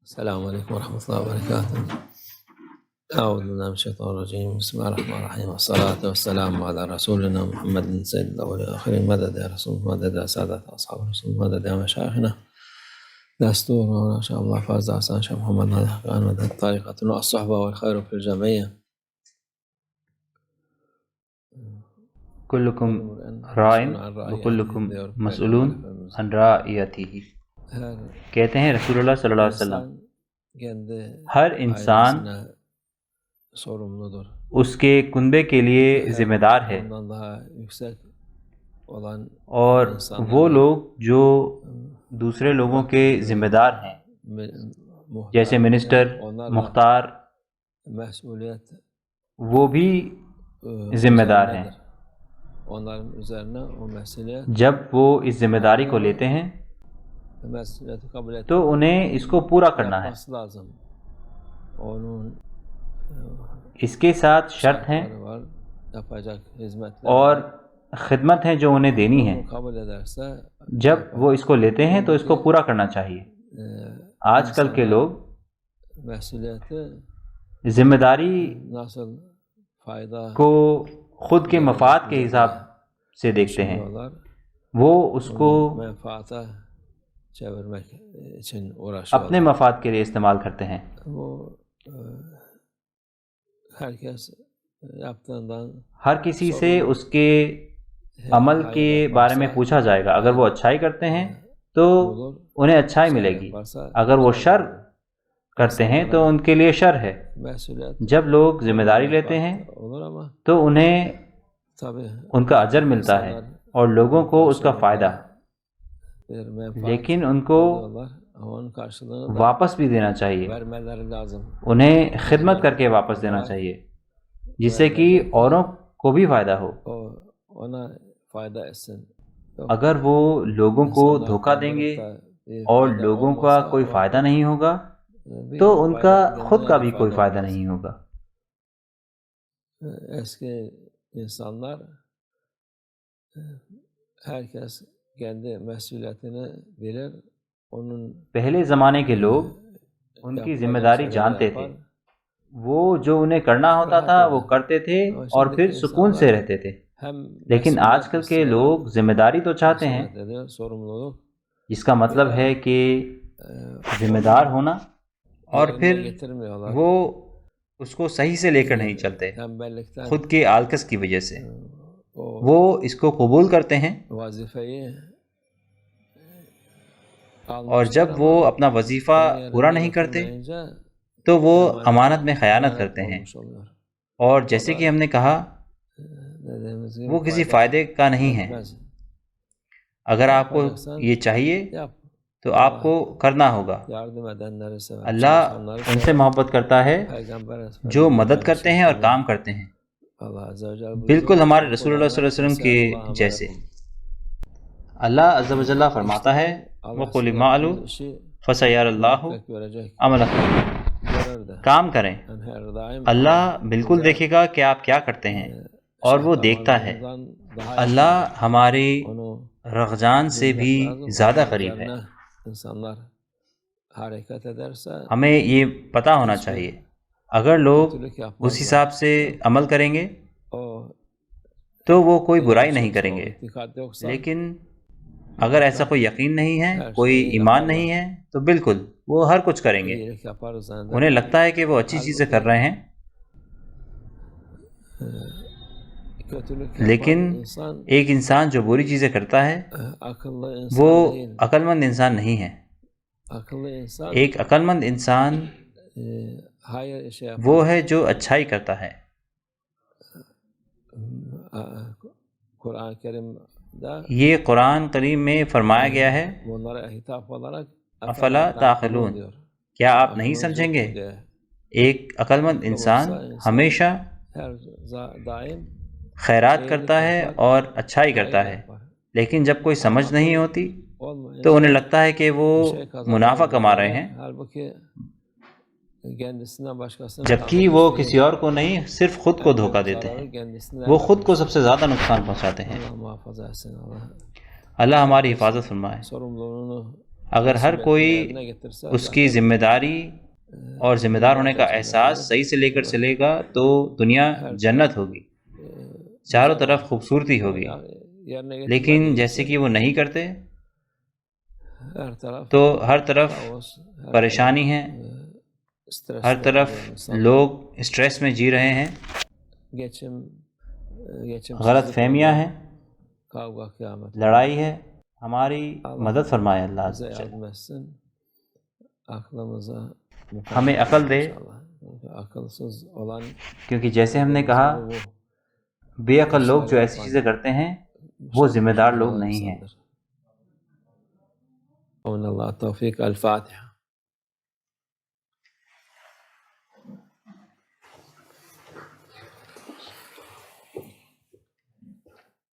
السلام علیکم ورحمۃ اللہ وبرکاتہ۔ اعوذ باللہ من الشیطان الرجیم، بسم اللہ الرحمن الرحیم، والصلاة والسلام علی رسولنا محمد سید الاول والآخرین، مدد یا رسول، مدد یا سادت اصحاب رسول، مدد یا مشایخنا، دستور مولانا شاہ اللہ فاضل حسن شاہ محمد نادر، مدد طریقتنا الصحبہ والخیر فی الجمعیہ۔ کلکم رائن وکلکم مسئولون عن رعیتہ۔ کہتے ہیں رسول اللہ صلی اللہ علیہ وسلم ہر انسان اس کے کنبے کے لیے ذمہ دار ہے، اور وہ لوگ جو دوسرے لوگوں کے ذمہ دار ہیں جیسے منسٹر، مختار، وہ بھی ذمہ دار ہیں۔ جب وہ اس ذمہ داری کو لیتے ہیں تو انہیں اس کو پورا کرنا ہے۔ اس کے ساتھ شرط ہیں اور خدمت ہیں جو انہیں دینی ہے۔ جب وہ اس کو لیتے ہیں تو اس کو پورا کرنا چاہیے۔ آج کل کے لوگ ذمہ داری کو خود کے مفاد کے حساب سے دیکھتے ہیں، وہ اس کو اپنے مفاد کے لیے استعمال کرتے ہیں۔ ہر کسی سے اس کے عمل کے بارے میں پوچھا جائے گا۔ اگر وہ اچھائی کرتے ہیں تو انہیں اچھائی ملے گی، اگر وہ شر کرتے ہیں تو ان کے لیے شر ہے۔ جب لوگ ذمہ داری لیتے ہیں تو انہیں ان کا اجر ملتا ہے اور لوگوں کو اس کا فائدہ، لیکن ان کو واپس بھی دینا چاہیے، انہیں خدمت کر کے واپس دینا چاہیے، جس سے کہ اوروں کو بھی فائدہ ہو۔ اگر وہ لوگوں کو دھوکہ دیں گے اور لوگوں کا کوئی فائدہ نہیں ہوگا تو ان کا خود کا بھی کوئی فائدہ نہیں ہوگا۔ پہلے زمانے کے لوگ ان کی ذمہ داری جانتے تھے، وہ جو انہیں کرنا ہوتا تھا وہ کرتے تھے اور پھر سکون سے رہتے تھے۔ لیکن آج کل کے لوگ ذمہ داری تو چاہتے ہیں، جس کا مطلب ہے کہ ذمہ دار ہونا، اور پھر وہ اس کو صحیح سے لے کر نہیں چلتے خود کے آلکس کی وجہ سے۔ وہ اس کو قبول کرتے ہیں اور جب وہ اپنا وظیفہ پورا نہیں کرتے تو وہ امانت میں خیانت کرتے ہیں، اور جیسے کہ ہم نے کہا وہ کسی فائدے کا نہیں ہے۔ اگر آپ کو یہ چاہیے تو آپ کو کرنا ہوگا۔ اللہ ان سے محبت کرتا ہے جو مدد کرتے ہیں اور کام کرتے ہیں، بالکل ہمارے رسول اللہ صلی اللہ علیہ وسلم کے جیسے۔ اللہ عز و جل فرماتا ہے وَقُلِ اعْمَلُوا فَسَيَرَى اللَّهُ عَمَلَكُمْ، کام کریں، اللہ بالکل دیکھے گا کہ آپ کیا کرتے ہیں، اور وہ دیکھتا ہے۔ اللہ ہماری رغجان سے بھی زیادہ قریب ہے۔ ہمیں یہ پتہ ہونا چاہیے، اگر لوگ اس حساب سے عمل کریں گے تو وہ کوئی برائی نہیں کریں گے، لیکن اگر ایسا کوئی یقین نہیں ہے، کوئی ایمان نہیں ہے، تو بالکل وہ ہر کچھ کریں گے۔ انہیں لگتا ہے کہ وہ اچھی چیزیں کر رہے ہیں، لیکن ایک انسان جو بری چیزیں کرتا ہے وہ عقل مند انسان نہیں ہے۔ ایک عقل مند انسان وہ ہے جو اچھائی کرتا ہے۔ یہ قرآن کریم میں فرمایا گیا ہے افلا تعقلون، کیا آپ نہیں سمجھیں گے؟ ایک عقل مند انسان ہمیشہ خیرات کرتا ہے اور اچھائی کرتا ہے، لیکن جب کوئی سمجھ نہیں ہوتی تو انہیں لگتا ہے کہ وہ منافع کما رہے ہیں، جبکہ وہ کسی اور کو نہیں، صرف خود کو دھوکہ دیتے ہیں، وہ خود کو سب سے زیادہ نقصان پہنچاتے ہیں۔ اللہ ہماری حفاظت فرمائے۔ اگر ہر کوئی اس کی ذمہ داری اور ذمہ دار ہونے کا احساس صحیح سے لے کر چلے گا تو دنیا جنت ہوگی، چاروں طرف خوبصورتی ہوگی۔ لیکن جیسے کہ وہ نہیں کرتے تو ہر طرف پریشانی ہے، ہر طرف لوگ اسٹریس میں جی رہے ہیں، غلط فہمیاں ہیں، لڑائی ہے۔ ہماری مدد فرمائے اللہ عز و جل، ہمیں عقل دے، کیونکہ جیسے ہم نے کہا بے عقل لوگ جو ایسی چیزیں کرتے ہیں وہ ذمہ دار لوگ نہیں ہیں۔ اللہ توفیق۔ الفاتحہ۔